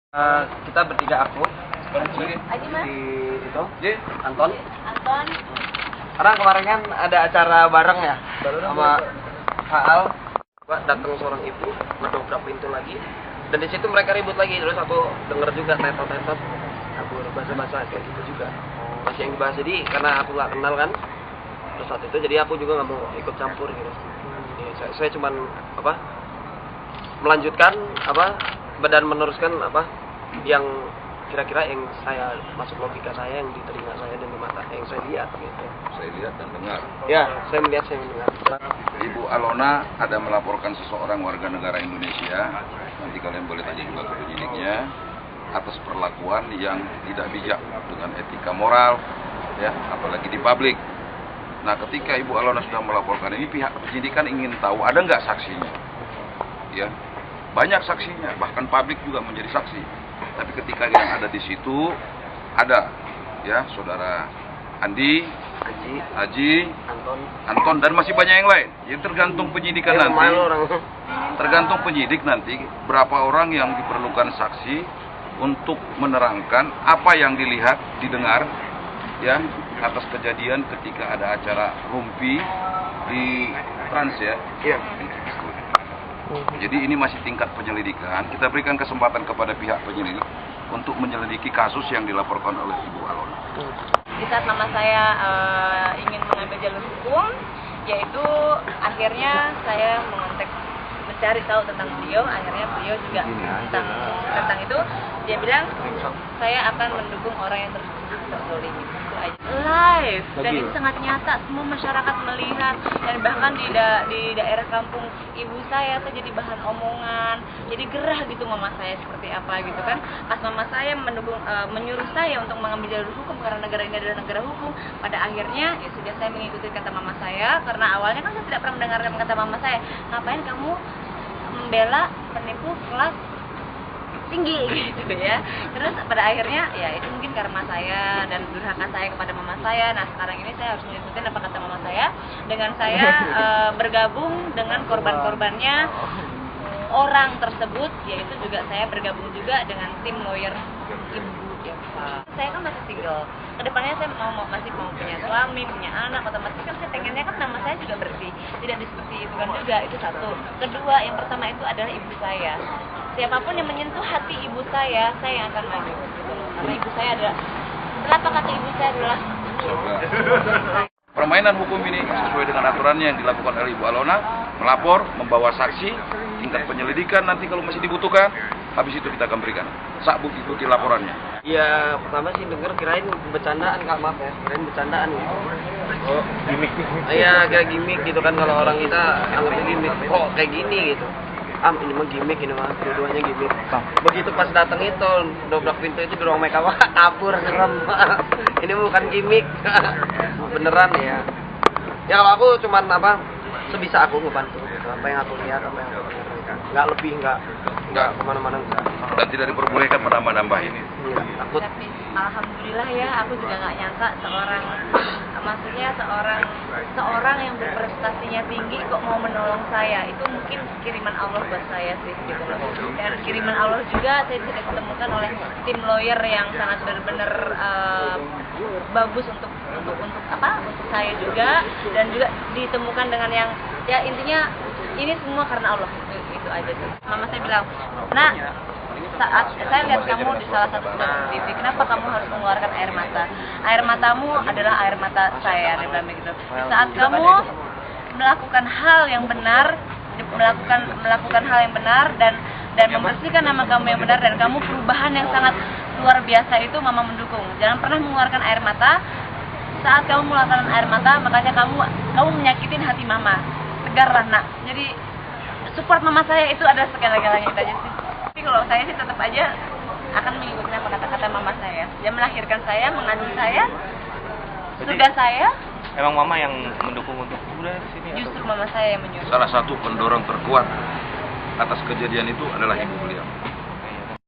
Kita bertiga, aku di itu Anton. Karena kemarin kan ada acara bareng ya sama Al. Datang seorang ibu ngedobrak pintu lagi, dan di situ mereka ribut lagi. Terus aku denger juga tetot aku bahasa kayak gitu juga masih yang dibahas. Jadi karena aku nggak kenal kan, terus saat itu jadi aku juga nggak mau ikut campur gitu. Jadi, saya cuman melanjutkan dan meneruskan yang kira-kira yang saya masuk logika saya, yang di telinga saya dan di mata yang saya lihat gitu. Saya lihat dan dengar. Ya, saya melihat, saya mendengar. Ibu Alona ada melaporkan seseorang warga negara Indonesia, nanti kalian boleh tanya juga ke penyidiknya, atas perlakuan yang tidak bijak dengan etika moral, ya, apalagi di publik. Nah, ketika Ibu Alona sudah melaporkan ini, pihak penyidikan ingin tahu ada nggak saksinya, ya, banyak saksinya, bahkan publik juga menjadi saksi. Tapi ketika yang ada di situ ada, ya, saudara Andi, Haji, Anton, dan masih banyak yang lain. Jadi tergantung penyidikan nanti. Tergantung penyidik nanti berapa orang yang diperlukan saksi untuk menerangkan apa yang dilihat, didengar, ya, atas kejadian ketika ada acara rumpi di Trans, ya. Iya. Jadi ini masih tingkat penyelidikan. Kita berikan kesempatan kepada pihak penyelidik untuk menyelidiki kasus yang dilaporkan oleh Ibu Alona. Di saat mama saya ingin mengambil jalur hukum, yaitu akhirnya saya mengontak mencari tahu tentang beliau. Akhirnya beliau juga tentang itu, dia bilang saya akan mendukung orang yang terzolimi. Live, dan itu sangat nyata, semua masyarakat melihat, dan bahkan di daerah kampung ibu saya jadi bahan omongan, jadi gerah gitu mama saya seperti apa gitu kan. Pas mama saya menyuruh saya untuk mengambil jalur hukum karena negara ini adalah negara hukum, pada akhirnya ya sudah saya mengikuti kata mama saya, karena awalnya kan saya tidak pernah mendengarkan kata mama saya, ngapain kamu membela penipu kelas tinggi gitu ya. Terus pada akhirnya ya itu mungkin karma saya dan durhaka saya kepada mama saya. Nah sekarang ini saya harus mengikuti apa kata mama saya, dengan saya bergabung dengan korban-korbannya orang tersebut, yaitu juga saya bergabung juga dengan tim lawyer ibu Eva. Saya kan masih single, kedepannya saya masih mau punya suami, punya anak, otomatis kan saya pengennya kan nama saya juga bersih, tidak seperti itu kan juga. Itu satu. Kedua, yang pertama itu adalah ibu saya. Siapapun yang menyentuh hati ibu saya yang akan maju. Karena ibu saya adalah, kenapa kata ibu saya adalah permainan hukum ini sesuai dengan aturannya yang dilakukan oleh Ibu Alona, melapor, membawa saksi, tingkat penyelidikan nanti kalau masih dibutuhkan, habis itu kita akan berikan sak bukti laporannya. Iya, pertama sih denger kirain bercandaan, Kak, maaf ya, kirain bercandaan gitu. Oh, gimmick. Iya, kayak gimmick gitu kan, kalau orang kita anggapnya gimmick. Oh, kayak gini gitu. Ini mah gimmick, ini mah dua-duanya gimmick. Begitu pas datang itu, dobrak pintu itu dorong mereka, wah kabur, serem. Ini bukan gimmick. Beneran ya. Ya kalau aku cuman sebisa aku ngebantu gitu. Apa yang aku lihat, apa yang aku mereka. Nggak lebih, nggak kemana-mana, enggak. Dan tidak diperbolehkan menambah-nambah ini. Iya, takut. Tapi alhamdulillah ya, aku juga nggak nyangka seorang yang berprestasinya tinggi kok mau menolong saya. Itu mungkin kiriman Allah buat saya sih gitu loh. Dan kiriman Allah juga saya bisa ditemukan oleh tim lawyer yang sangat benar-benar bagus untuk saya juga, dan juga ditemukan dengan yang ya intinya ini semua karena Allah. Itu aja sih. Mama saya bilang, "Nak, saat saya lihat kamu di salah satu program TV, kenapa kamu harus mengeluarkan air mata? Air matamu adalah air mata saya," dia bilang begitu. Di saat kamu melakukan hal yang benar, melakukan hal yang benar dan membersihkan nama kamu yang benar, dan kamu perubahan yang sangat luar biasa, itu mama mendukung. Jangan pernah mengeluarkan air mata. Saat kamu mengeluarkan air mata, makanya kamu menyakitin hati mama. Tegarlah, Nak. Jadi support mama saya itu adalah segala-galanya, itu aja sih. Tapi kalau saya sih tetap aja akan mengikuti apa kata-kata mama saya. Dia melahirkan saya, mengandung saya, sudah saya. Emang mama yang mendukung untuk udah sini? Justru mama saya yang menyuruh. Salah satu pendorong terkuat atas kejadian itu adalah ibu beliau.